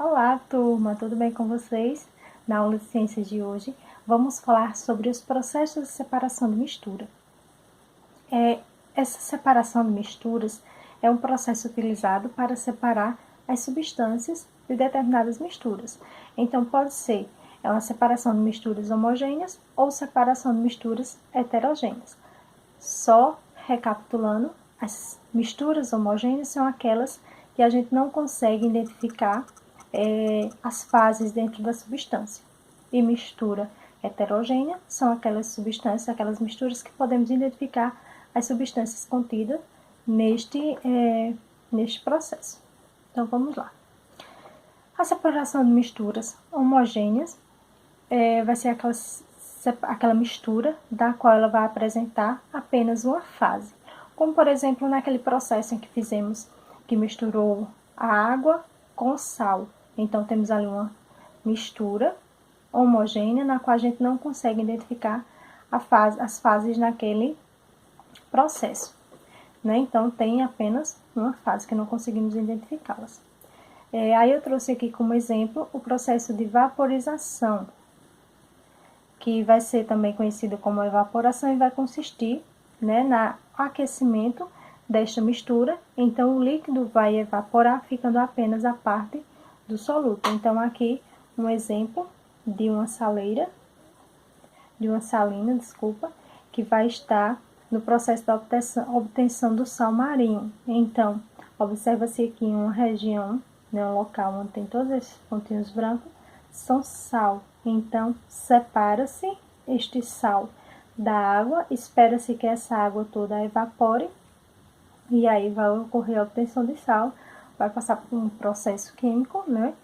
Olá, turma, tudo bem com vocês? Na aula de ciências de hoje, vamos falar sobre os processos de separação de mistura. Essa separação de misturas é um processo utilizado para separar as substâncias de determinadas misturas. Então, pode ser uma separação de misturas homogêneas ou separação de misturas heterogêneas. Só recapitulando, as misturas homogêneas são aquelas que a gente não consegue identificar as fases dentro da substância. E mistura heterogênea são aquelas substâncias, aquelas misturas que podemos identificar as substâncias contidas neste processo. Então, vamos lá. A separação de misturas homogêneas vai ser aquela mistura da qual ela vai apresentar apenas uma fase. Como, por exemplo, naquele processo em que fizemos, que misturou a água com sal. Então, temos ali uma mistura homogênea na qual a gente não consegue identificar as fases naquele processo, né? Então, tem apenas uma fase que não conseguimos identificá-las. Aí eu trouxe aqui como exemplo o processo de vaporização, que vai ser também conhecido como evaporação e vai consistir, né, no aquecimento desta mistura. Então, o líquido vai evaporar, ficando apenas a parte do soluto. Então, aqui um exemplo de uma salina, que vai estar no processo da obtenção do sal marinho. Então, observa-se aqui uma região, né, um local onde tem todos esses pontinhos brancos, são sal. Então, separa-se este sal da água, espera-se que essa água toda evapore, e aí vai ocorrer a obtenção de sal, vai passar por um processo químico, né,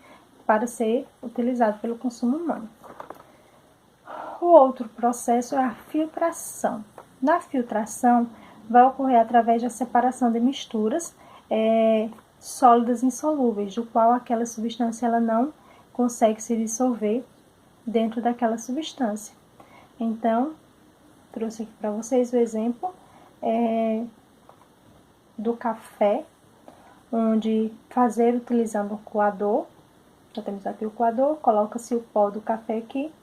para ser utilizado pelo consumo humano. O outro processo é a filtração. Na filtração, vai ocorrer através da separação de misturas sólidas insolúveis, do qual aquela substância ela não consegue se dissolver dentro daquela substância. Então, trouxe aqui para vocês o exemplo do café, onde fazer utilizando o coador. Já temos aqui o coador, coloca-se o pó do café aqui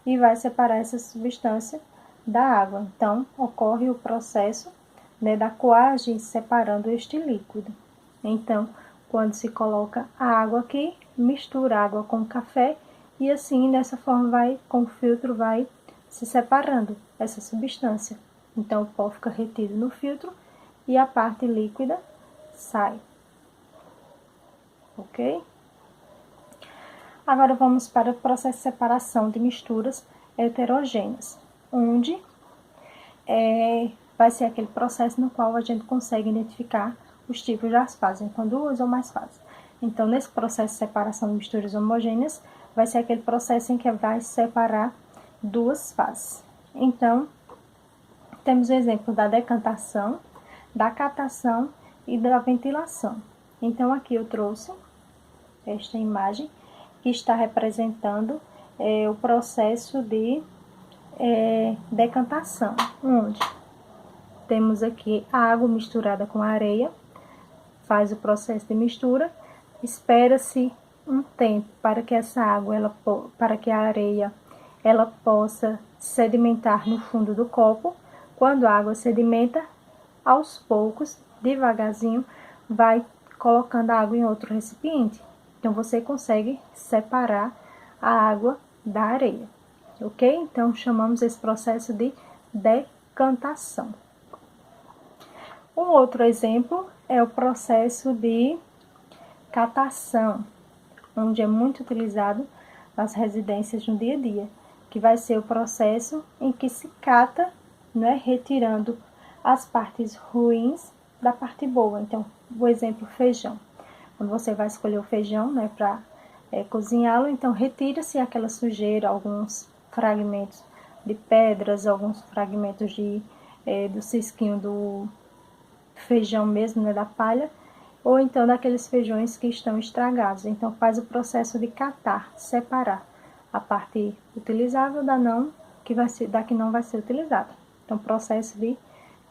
e vai separar essa substância da água. Então, ocorre o processo, né, da coagem separando este líquido. Então, quando se coloca a água aqui, mistura a água com o café e assim, dessa forma, com o filtro, vai se separando essa substância. Então, o pó fica retido no filtro e a parte líquida sai. Ok? Agora, vamos para o processo de separação de misturas heterogêneas, onde vai ser aquele processo no qual a gente consegue identificar os tipos das fases, com duas ou mais fases. Então, nesse processo de separação de misturas homogêneas, vai ser aquele processo em que vai separar duas fases. Então, temos o exemplo da decantação, da catação e da ventilação. Então, aqui eu trouxe esta imagem que está representando o processo de decantação, onde temos aqui a água misturada com a areia, faz o processo de mistura, espera-se um tempo para que essa água, para que a areia ela possa sedimentar no fundo do copo. Quando a água sedimenta, aos poucos, devagarzinho, vai colocando a água em outro recipiente. Então, você consegue separar a água da areia, ok? Então, chamamos esse processo de decantação. Um outro exemplo é o processo de catação, onde é muito utilizado nas residências no dia a dia, que vai ser o processo em que se cata, né, retirando as partes ruins da parte boa. Então, o exemplo, feijão. Quando você vai escolher o feijão, né, para cozinhá-lo, então retira-se aquela sujeira, alguns fragmentos de pedras, alguns fragmentos do cisquinho do feijão mesmo, né, da palha, ou então daqueles feijões que estão estragados. Então, faz o processo de catar, separar a parte utilizável da que não vai ser utilizada. Então, processo de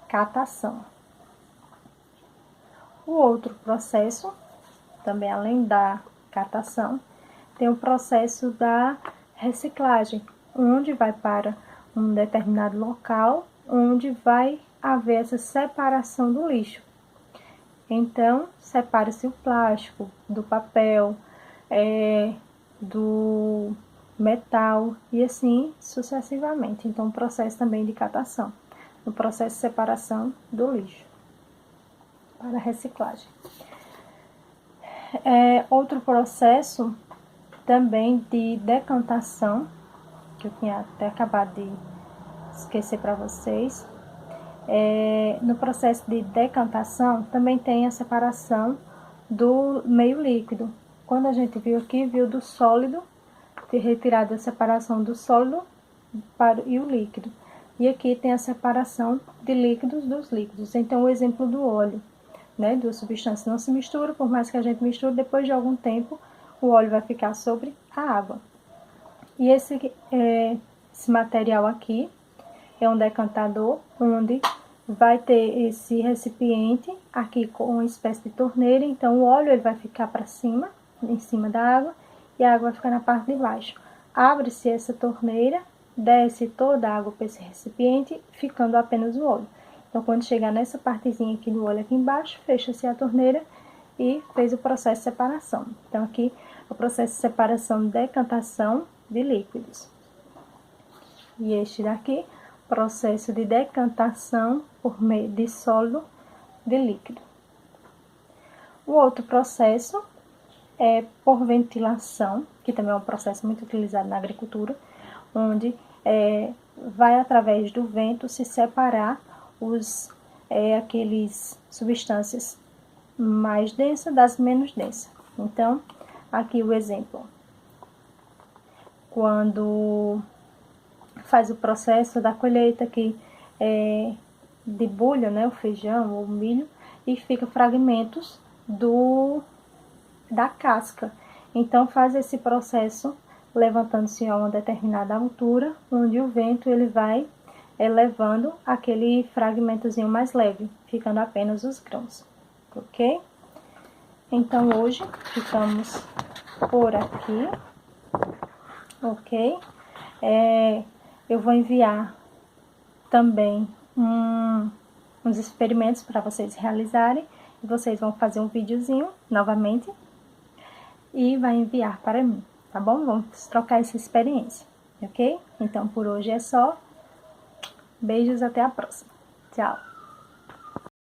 catação. O outro processo, também além da catação, tem o processo da reciclagem, onde vai para um determinado local, onde vai haver essa separação do lixo. Então, separa-se o plástico do papel, do metal e assim sucessivamente. Então, o processo também de catação, o processo de separação do lixo para reciclagem. Outro processo também de decantação, que eu tinha até acabado de esquecer para vocês. No processo de decantação também tem a separação do meio líquido. Quando a gente viu aqui, viu do sólido, ter retirado a separação do sólido e o líquido. E aqui tem a separação de líquidos dos líquidos. Então, o exemplo do óleo, né? Duas substâncias não se misturam, por mais que a gente misture, depois de algum tempo, o óleo vai ficar sobre a água. E esse material aqui é um decantador, onde vai ter esse recipiente aqui com uma espécie de torneira. Então, o óleo ele vai ficar para cima, em cima da água, e a água vai ficar na parte de baixo. Abre-se essa torneira, desce toda a água para esse recipiente, ficando apenas o óleo. Então, quando chegar nessa partezinha aqui do óleo aqui embaixo, fecha-se a torneira e fez o processo de separação. Então, aqui o processo de separação, decantação de líquidos. E este daqui, processo de decantação por meio de sólido de líquido. O outro processo é por ventilação, que também é um processo muito utilizado na agricultura, onde vai através do vento se separar aqueles substâncias mais densas das menos densas. Então, aqui o exemplo. Quando faz o processo da colheita que debulha, né, o feijão ou o milho e fica fragmentos da casca. Então, faz esse processo levantando-se a uma determinada altura, onde o vento ele vai levando aquele fragmentozinho mais leve, ficando apenas os grãos, ok? Então, hoje ficamos por aqui, ok? Eu vou enviar também uns experimentos para vocês realizarem, e vocês vão fazer um videozinho novamente e vai enviar para mim, tá bom? Vamos trocar essa experiência, ok? Então, por hoje é só. Beijos, até a próxima. Tchau!